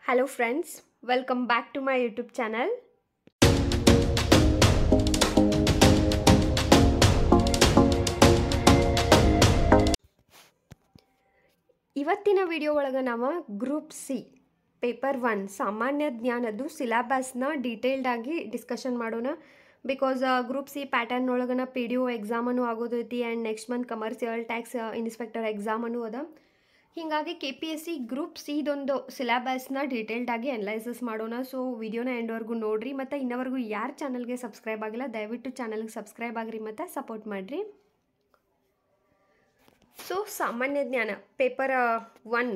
Hello friends, welcome back to my YouTube channel. ಇವತ್ತಿನ video ಒಳಗೆ ನಾವು ಗ್ರೂಪ್ ಸಿ ಪೇಪರ್ 1 ಸಾಮಾನ್ಯ ಜ್ಞಾನದ್ದು ಸಿಲೆಬಸ್ನ ಡೀಟೇಲ್ಡ್ ಆಗಿ ಡಿಸ್ಕಷನ್ ಮಾಡೋಣ. ಬಿಕಾಸ್ ಗ್ರೂಪ್ ಸಿ ಪ್ಯಾಟರ್ನ್ ಒಳಗನ PDO ಎಕ್ಸಾಮನು ಆಗೋದೈತಿ and next month commercial tax inspector ಎಕ್ಸಾಮನು ಅದ. ಹೀಗಾಗಿ KPSC ಗ್ರೂಪ್ ಸಿದೊಂದು ಸಿಲೆಬಸ್ನ ಡೀಟೇಲ್ಡ್ ಆಗಿ ಅನಲೈಸಸ್ ಮಾಡೋಣ. ಸೊ ವಿಡಿಯೋನ ಎಂಡ್ವರೆಗೂ ನೋಡ್ರಿ. ಮತ್ತು ಇನ್ನವರೆಗೂ ಯಾರು ಚಾನಲ್ಗೆ ಸಬ್ಸ್ಕ್ರೈಬ್ ಆಗಿಲ್ಲ ದಯವಿಟ್ಟು ಚಾನಲ್ಗೆ ಸಬ್ಸ್ಕ್ರೈಬ್ ಆಗಿರಿ ಮತ್ತು ಸಪೋರ್ಟ್ ಮಾಡಿರಿ. ಸೊ ಸಾಮಾನ್ಯ ಜ್ಞಾನ ಪೇಪರ್ 1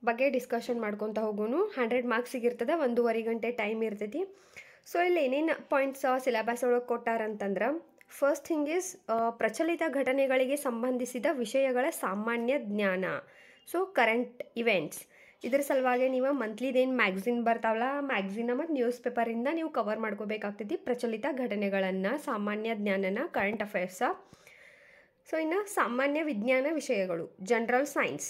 ಬಗ್ಗೆ ಡಿಸ್ಕಷನ್ ಮಾಡ್ಕೊತ ಹೋಗೋನು. 100 ಮಾರ್ಕ್ಸಿಗೆ ಇರ್ತದೆ, 1.5 ಗಂಟೆ ಟೈಮ್ ಇರ್ತೈತಿ. ಸೊ ಇಲ್ಲಿ ಏನೇನು ಪಾಯಿಂಟ್ಸ್ ಸಿಲೆಬಸ್ ಒಳಗೆ ಕೊಟ್ಟಾರಂತಂದ್ರೆ, ಫಸ್ಟ್ ಥಿಂಗ್ ಈಸ್ ಪ್ರಚಲಿತ ಘಟನೆಗಳಿಗೆ ಸಂಬಂಧಿಸಿದ ವಿಷಯಗಳ ಸಾಮಾನ್ಯ ಜ್ಞಾನ. ಸೊ ಕರೆಂಟ್ ಇವೆಂಟ್ಸ್ ಇದ್ರ ಸಲುವಾಗಿ ನೀವು ಮಂತ್ಲಿದೇನು ಮ್ಯಾಗ್ಝಿನ್ ಬರ್ತಾವಲ್ಲ, ಮ್ಯಾಗ್ಝಿನ ಮತ್ತು ನ್ಯೂಸ್ ಪೇಪರಿಂದ ನೀವು ಕವರ್ ಮಾಡ್ಕೋಬೇಕಾಗ್ತೈತಿ ಪ್ರಚಲಿತ ಘಟನೆಗಳನ್ನು, ಸಾಮಾನ್ಯ ಜ್ಞಾನನ, ಕರೆಂಟ್ ಅಫೇರ್ಸ. ಸೊ ಇನ್ನು ಸಾಮಾನ್ಯ ವಿಜ್ಞಾನ ವಿಷಯಗಳು, ಜನರಲ್ ಸೈನ್ಸ್.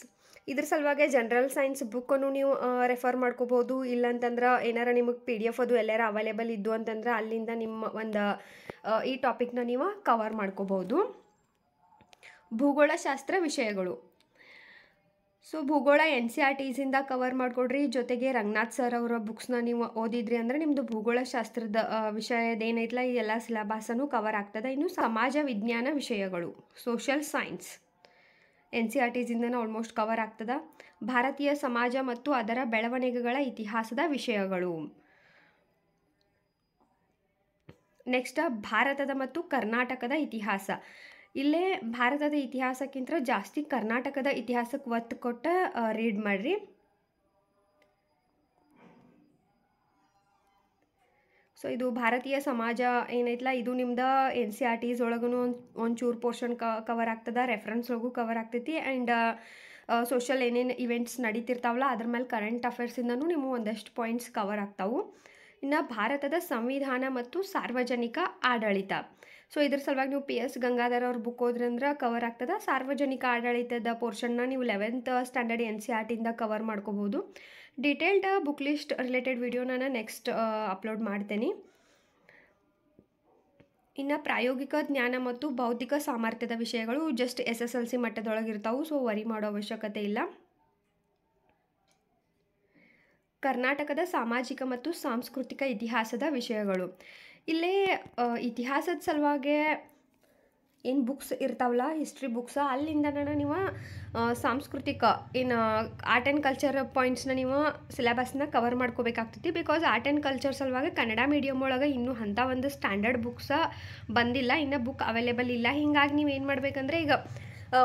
ಇದ್ರ ಸಲುವಾಗಿ ಜನರಲ್ ಸೈನ್ಸ್ ಬುಕ್ಕನ್ನು ನೀವು ರೆಫರ್ ಮಾಡ್ಕೋಬೋದು. ಇಲ್ಲಂತಂದ್ರೆ ಏನಾರ ನಿಮಗೆ PDF ಅದು ಎಲ್ಲಾರ ಅವೈಲೇಬಲ್ ಇದ್ದು ಅಂತಂದ್ರೆ ಅಲ್ಲಿಂದ ನಿಮ್ಮ ಒಂದು ಈ ಟಾಪಿಕ್ನ ನೀವು ಕವರ್ ಮಾಡ್ಕೋಬೋದು. ಭೂಗೋಳಶಾಸ್ತ್ರ ವಿಷಯಗಳು. ಸೊ ಭೂಗೋಳ NCERTಸಿಂದ ಕವರ್ ಮಾಡಿಕೊಡ್ರಿ. ಜೊತೆಗೆ ರಂಗನಾಥ್ ಸರ್ ಅವರ ಬುಕ್ಸ್ನ ನೀವು ಓದಿದ್ರಿ ಅಂದರೆ ನಿಮ್ಮದು ಭೂಗೋಳಶಾಸ್ತ್ರದ ವಿಷಯದೇನೈತಲ್ಲ ಈ ಎಲ್ಲ ಸಿಲೆಬಸನ್ನು ಕವರ್ ಆಗ್ತದೆ. ಇನ್ನು ಸಮಾಜ ವಿಜ್ಞಾನ ವಿಷಯಗಳು, ಸೋಷಿಯಲ್ ಸೈನ್ಸ್ NCERTಸಿಂದನೇ ಆಲ್ಮೋಸ್ಟ್ ಕವರ್ ಆಗ್ತದೆ. ಭಾರತೀಯ ಸಮಾಜ ಮತ್ತು ಅದರ ಬೆಳವಣಿಗೆಗಳ ಇತಿಹಾಸದ ವಿಷಯಗಳು. ನೆಕ್ಸ್ಟ್ ಭಾರತದ ಮತ್ತು ಕರ್ನಾಟಕದ ಇತಿಹಾಸ. ಇಲ್ಲೇ ಭಾರತದ ಇತಿಹಾಸಕ್ಕಿಂತ ಜಾಸ್ತಿ ಕರ್ನಾಟಕದ ಇತಿಹಾಸಕ್ಕೆ ಒತ್ತು ಕೊಟ್ಟು ರೀಡ್ ಮಾಡಿರಿ. ಸೊ ಇದು ಭಾರತೀಯ ಸಮಾಜ ಏನೈತಲ್ಲ ಇದು ನಿಮ್ದು NCERTs ಒಳಗೂ ಒಂಚೂರು ಪೋರ್ಷನ್ ಕವರ್ ಆಗ್ತದೆ, ರೆಫರೆನ್ಸ್ ಒಳಗೂ ಕವರ್ ಆಗ್ತೈತಿ. ಆ್ಯಂಡ್ ಸೋಷಲ್ ಏನೇನು ಇವೆಂಟ್ಸ್ ನಡೀತಿರ್ತಾವಲ್ಲ ಅದ್ರ ಮೇಲೆ ಕರೆಂಟ್ ಅಫೇರ್ಸಿಂದನೂ ನೀವು ಒಂದಷ್ಟು ಪಾಯಿಂಟ್ಸ್ ಕವರ್ ಆಗ್ತಾವೆ. ಇನ್ನು ಭಾರತದ ಸಂವಿಧಾನ ಮತ್ತು ಸಾರ್ವಜನಿಕ ಆಡಳಿತ. ಸೊ ಇದ್ರ ಸಲುವಾಗಿ ನೀವು PS ಗಂಗಾಧರ್ ಅವ್ರ ಬುಕ್ ಓದ್ರಂದ್ರೆ ಕವರ್ ಆಗ್ತದೆ. ಸಾರ್ವಜನಿಕ ಆಡಳಿತದ ಪೋರ್ಷನ್ನ ನೀವು 11th ಸ್ಟ್ಯಾಂಡರ್ಡ್ NCERTಯಿಂದ ಕವರ್ ಮಾಡ್ಕೋಬೋದು. Detailed book list related video ನಾನು ನೆಕ್ಸ್ಟ್ ಅಪ್ಲೋಡ್ ಮಾಡ್ತೇನೆ. ಇನ್ನು ಪ್ರಾಯೋಗಿಕ ಜ್ಞಾನ ಮತ್ತು ಬೌದ್ಧಿಕ ಸಾಮರ್ಥ್ಯದ ವಿಷಯಗಳು ಜಸ್ಟ್ SSLC ಮಟ್ಟದೊಳಗಿರ್ತಾವೆ. ಸೊ ವರಿ ಮಾಡೋ ಅವಶ್ಯಕತೆ ಇಲ್ಲ. ಕರ್ನಾಟಕದ ಸಾಮಾಜಿಕ ಮತ್ತು ಸಾಂಸ್ಕೃತಿಕ ಇತಿಹಾಸದ ವಿಷಯಗಳು. ಇಲ್ಲೇ ಇತಿಹಾಸದ ಸಲುವಾಗಿ ಏನು ಬುಕ್ಸ್ ಇರ್ತಾವಲ್ಲ ಹಿಸ್ಟ್ರಿ ಬುಕ್ಸ್ ಅಲ್ಲಿಂದ ನೀವು ಸಾಂಸ್ಕೃತಿಕ ಏನು ಆರ್ಟ್ ಆ್ಯಂಡ್ ಕಲ್ಚರ್ ಪಾಯಿಂಟ್ಸ್ನ ನೀವು ಸಿಲೆಬಸ್ನ ಕವರ್ ಮಾಡ್ಕೋಬೇಕಾಗ್ತೈತಿ. ಬಿಕಾಸ್ ಆರ್ಟ್ ಆ್ಯಂಡ್ ಕಲ್ಚರ್ ಸಲುವಾಗಿ ಕನ್ನಡ ಮೀಡಿಯಮ್ ಒಳಗೆ ಇನ್ನೂ ಅಂಥ ಒಂದು ಸ್ಟ್ಯಾಂಡರ್ಡ್ ಬುಕ್ಸ ಬಂದಿಲ್ಲ, ಇನ್ನೂ ಬುಕ್ ಅವೈಲೇಬಲ್ ಇಲ್ಲ. ಹೀಗಾಗಿ ನೀವು ಏನು ಮಾಡ್ಬೇಕಂದ್ರೆ ಈಗ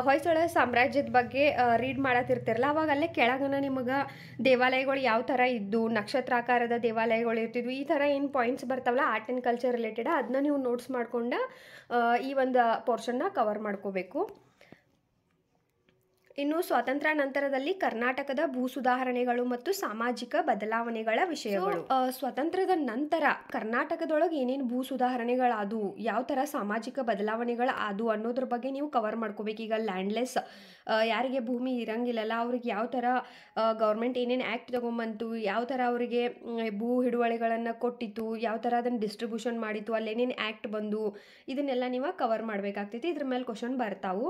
ಹೊಯ್ಸಳ ಸಾಮ್ರಾಜ್ಯದ ಬಗ್ಗೆ ರೀಡ್ ಮಾಡತ್ತಿರ್ತಿರಲ್ಲ ಅವಾಗ ಅಲ್ಲೇ ಕೆಳಗನ ನಿಮಗೆ ದೇವಾಲಯಗಳು ಯಾವ ಥರ ಇದ್ದು, ನಕ್ಷತ್ರಾಕಾರದ ದೇವಾಲಯಗಳು ಇರ್ತಿದ್ವು, ಈ ಥರ ಏನು ಪಾಯಿಂಟ್ಸ್ ಬರ್ತಾವಲ್ಲ ಆರ್ಟ್ ಆ್ಯಂಡ್ ಕಲ್ಚರ್ ರಿಲೇಟೆಡ್ ಅದನ್ನ ನೀವು ನೋಟ್ಸ್ ಮಾಡ್ಕೊಂಡು ಈ ಒಂದು ಪೋರ್ಷನ್ನ ಕವರ್ ಮಾಡ್ಕೋಬೇಕು. ಇನ್ನು ಸ್ವಾತಂತ್ರ್ಯ ನಂತರದಲ್ಲಿ ಕರ್ನಾಟಕದ ಭೂ ಸುಧಾರಣೆಗಳು ಮತ್ತು ಸಾಮಾಜಿಕ ಬದಲಾವಣೆಗಳ ವಿಷಯಗಳು. ಸ್ವಾತಂತ್ರ್ಯದ ನಂತರ ಕರ್ನಾಟಕದೊಳಗೆ ಏನೇನು ಭೂ ಸುಧಾರಣೆಗಳಾದವು, ಯಾವ ಥರ ಸಾಮಾಜಿಕ ಬದಲಾವಣೆಗಳು ಆದವು ಅನ್ನೋದ್ರ ಬಗ್ಗೆ ನೀವು ಕವರ್ ಮಾಡ್ಕೋಬೇಕು. ಈಗ ಲ್ಯಾಂಡ್ಲೆಸ್ ಯಾರಿಗೆ ಭೂಮಿ ಇರಂಗಿಲ್ಲಲ್ಲ ಅವ್ರಿಗೆ ಯಾವ ಥರ ಗೌರ್ಮೆಂಟ್ ಏನೇನು ಆ್ಯಕ್ಟ್ ತೊಗೊಂಬಂತು, ಯಾವ ಥರ ಅವರಿಗೆ ಭೂ ಹಿಡುವಳಿಗಳನ್ನು ಕೊಟ್ಟಿತ್ತು, ಯಾವ ಥರ ಅದನ್ನು ಡಿಸ್ಟ್ರಿಬ್ಯೂಷನ್ ಮಾಡಿತ್ತು, ಅಲ್ಲೇನೇನು ಆ್ಯಕ್ಟ್ ಬಂದು ಇದನ್ನೆಲ್ಲ ನೀವು ಕವರ್ ಮಾಡಬೇಕಾಗ್ತೈತಿ. ಇದ್ರ ಮೇಲೆ ಕ್ವಶನ್ ಬರ್ತಾವು.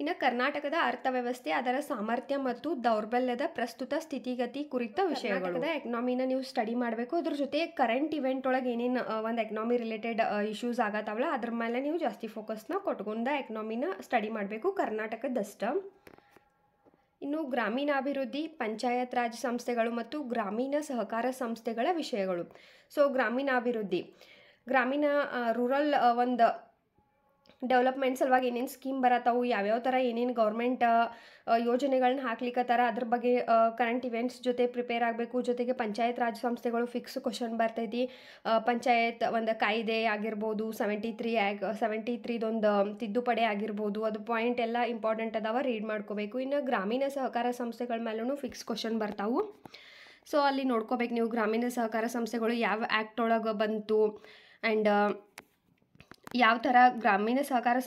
ಇನ್ನು ಕರ್ನಾಟಕದ ಅರ್ಥವ್ಯವಸ್ಥೆ, ಅದರ ಸಾಮರ್ಥ್ಯ ಮತ್ತು ದೌರ್ಬಲ್ಯದ ಪ್ರಸ್ತುತ ಸ್ಥಿತಿಗತಿ ಕುರಿತ ವಿಷಯಗಳು. ಕರ್ನಾಟಕದ ಎಕನಾಮಿನ ನೀವು ಸ್ಟಡಿ ಮಾಡಬೇಕು. ಅದ್ರ ಜೊತೆ ಕರೆಂಟ್ ಇವೆಂಟ್ ಒಳಗೆ ಏನೇನು ಒಂದು ಎಕನಾಮಿ ರಿಲೇಟೆಡ್ ಇಶ್ಯೂಸ್ ಆಗತ್ತಾವಲ್ಲ ಅದ್ರ ಮೇಲೆ ನೀವು ಜಾಸ್ತಿ ಫೋಕಸ್ನ ಕೊಟ್ಕೊಂಡು ಎಕನಾಮಿನ ಸ್ಟಡಿ ಮಾಡಬೇಕು ಕರ್ನಾಟಕದಷ್ಟ. ಇನ್ನು ಗ್ರಾಮೀಣಾಭಿವೃದ್ಧಿ, ಪಂಚಾಯತ್ ರಾಜ್ ಸಂಸ್ಥೆಗಳು ಮತ್ತು ಗ್ರಾಮೀಣ ಸಹಕಾರ ಸಂಸ್ಥೆಗಳ ವಿಷಯಗಳು. ಸೊ ಗ್ರಾಮೀಣಾಭಿವೃದ್ಧಿ, ಗ್ರಾಮೀಣ ರೂರಲ್ ಒಂದು ಡೆವಲಪ್ಮೆಂಟ್ ಸಲುವಾಗಿ ಏನೇನು ಸ್ಕೀಮ್ ಬರತ್ತಾವು, ಯಾವ್ಯಾವ ಥರ ಏನೇನು ಗೌರ್ಮೆಂಟ್ ಯೋಜನೆಗಳನ್ನ ಹಾಕ್ಲಿಕ್ಕತ್ತಾರ ಅದ್ರ ಬಗ್ಗೆ ಕರೆಂಟ್ ಇವೆಂಟ್ಸ್ ಜೊತೆ ಪ್ರಿಪೇರ್ ಆಗಬೇಕು. ಜೊತೆಗೆ ಪಂಚಾಯತ್ ರಾಜ್ ಸಂಸ್ಥೆಗಳು ಫಿಕ್ಸ್ ಕ್ವಶನ್ ಬರ್ತೈತಿ. ಪಂಚಾಯತ್ ಒಂದು ಕಾಯ್ದೆ ಆಗಿರ್ಬೋದು, 73ದೊಂದು ತಿದ್ದುಪಡಿ ಆಗಿರ್ಬೋದು, ಅದು ಪಾಯಿಂಟ್ ಎಲ್ಲ ಇಂಪಾರ್ಟೆಂಟ್ ಅದಾವ, ರೀಡ್ ಮಾಡ್ಕೋಬೇಕು. ಇನ್ನು ಗ್ರಾಮೀಣ ಸಹಕಾರ ಸಂಸ್ಥೆಗಳ ಮೇಲೂ ಫಿಕ್ಸ್ ಕ್ವಶನ್ ಬರ್ತಾವು. ಸೊ ಅಲ್ಲಿ ನೋಡ್ಕೋಬೇಕು ನೀವು ಗ್ರಾಮೀಣ ಸಹಕಾರ ಸಂಸ್ಥೆಗಳು ಯಾವ ಆ್ಯಕ್ಟ್ ಒಳಗೆ ಬಂತು ಆ್ಯಂಡ್ ಯಾವ ಥರ ಗ್ರಾಮೀಣ ಸಹಕಾರ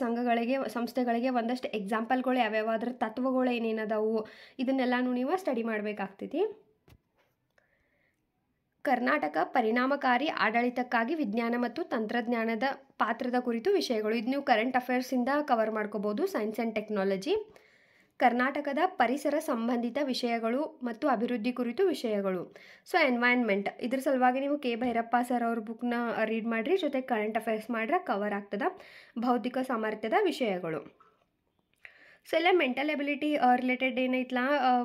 ಸಂಸ್ಥೆಗಳಿಗೆ ಒಂದಷ್ಟು ಎಕ್ಸಾಂಪಲ್ಗಳು ಯಾವ್ಯಾವ, ಅದ್ರ ತತ್ವಗಳು ಏನೇನದಾವು ಇದನ್ನೆಲ್ಲನೂ ನೀವು ಸ್ಟಡಿ ಮಾಡಬೇಕಾಗ್ತೈತಿ. ಕರ್ನಾಟಕ ಪರಿಣಾಮಕಾರಿ ಆಡಳಿತಕ್ಕಾಗಿ ವಿಜ್ಞಾನ ಮತ್ತು ತಂತ್ರಜ್ಞಾನದ ಪಾತ್ರದ ಕುರಿತು ವಿಷಯಗಳು. ಇದು ನೀವು ಕರೆಂಟ್ ಅಫೇರ್ಸಿಂದ ಕವರ್ ಮಾಡ್ಕೋಬೋದು. Science and technology. ಕರ್ನಾಟಕದ ಪರಿಸರ ಸಂಬಂಧಿತ ವಿಷಯಗಳು ಮತ್ತು ಅಭಿವೃದ್ಧಿ ಕುರಿತು ವಿಷಯಗಳು. ಸೊ ಎನ್ವೈರ್ನ್ಮೆಂಟ್, ಇದ್ರ ಸಲುವಾಗಿ ನೀವು ಕೆ ಭೈರಪ್ಪ ಸರ್ ಅವ್ರ ಬುಕ್ನ ರೀಡ್ ಮಾಡಿರಿ, ಜೊತೆ ಕರೆಂಟ್ ಅಫೇರ್ಸ್ ಮಾಡ್ರೆ ಕವರ್ ಆಗ್ತದೆ. ಭೌತಿಕ ಸಾಮರ್ಥ್ಯದ ವಿಷಯಗಳು. ಸೊ ಎಲ್ಲ ಮೆಂಟಲ್ ಎಬಿಲಿಟಿ ರಿಲೇಟೆಡ್ ಏನೈತಲ್ಲ,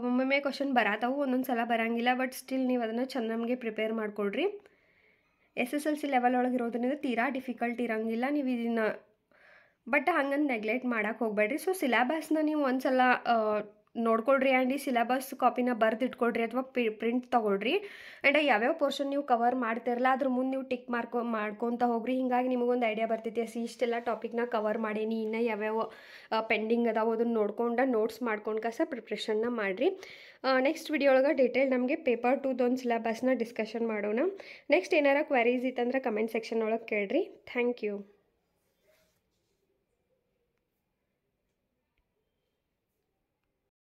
ಒಮ್ಮೊಮ್ಮೆ ಕ್ವಶನ್ ಬರತ್ತವು, ಒಂದೊಂದು ಸಲ ಬರೋಂಗಿಲ್ಲ. ಬಟ್ ಸ್ಟಿಲ್ ನೀವು ಅದನ್ನು ಚೆನ್ನಾಗಿ ಪ್ರಿಪೇರ್ ಮಾಡ್ಕೊಳ್ರಿ. SSLC ಲೆವೆಲ್ ಒಳಗೆ ಇರೋದ್ರಿಂದ ತೀರಾ ಡಿಫಿಕಲ್ಟ್ ಇರೋಂಗಿಲ್ಲ. ನೀವು ಇದನ್ನು ಬಟ್ ಹಂಗಂದು ನೆಗ್ಲೆಕ್ಟ್ ಮಾಡೋಕ್ಕೆ ಹೋಗಬೇಡ್ರಿ. ಸೊ ಸಿಲೆಬಸ್ನ ನೀವು ಒಂದು ಸಲ ನೋಡ್ಕೊಳ್ರಿ ಆ್ಯಂಡ್ ಈ ಸಿಲೆಬಸ್ ಕಾಪಿನ ಬರೆದಿಟ್ಕೊಳ್ರಿ ಅಥವಾ ಪ್ರಿಂಟ್ ತೊಗೊಳ್ರಿ. ಆ್ಯಂಡ್ ಯಾವ್ಯಾವ ಪೋರ್ಷನ್ ನೀವು ಕವರ್ ಮಾಡ್ತಿರಲ್ಲ ಅದ್ರ ಮುಂದೆ ನೀವು ಟಿಕ್ ಮಾಡ್ಕೊತ ಹೋಗ್ರಿ. ಹೀಗಾಗಿ ನಿಮಗೊಂದು ಐಡಿಯಾ ಬರ್ತೈತಿ, ಇಷ್ಟೆಲ್ಲ ಟಾಪಿಕ್ನ ಕವರ್ ಮಾಡೀನಿ, ಇನ್ನು ಯಾವ್ಯಾವ ಪೆಂಡಿಂಗ್ ಅದಾವೆ ಅದನ್ನು ನೋಡ್ಕೊಂಡು ನೋಟ್ಸ್ ಮಾಡ್ಕೊಂಡು ಕಸ ಪ್ರಿಪ್ರೇಷನ್ನ ಮಾಡಿರಿ. ನೆಕ್ಸ್ಟ್ ವಿಡಿಯೋ ಒಳಗೆ ಡೀಟೇಲ್ ನಮಗೆ ಪೇಪರ್ 2 ಸಿಲೆಬಸ್ನ ಡಿಸ್ಕಷನ್ ಮಾಡೋಣ. ನೆಕ್ಸ್ಟ್ ಏನಾರ ಕ್ವೆರೀಸ್ ಇತ್ತಂದ್ರೆ ಕಮೆಂಟ್ ಸೆಕ್ಷನ್ ಒಳಗೆ ಕೇಳ್ರಿ. Thank you.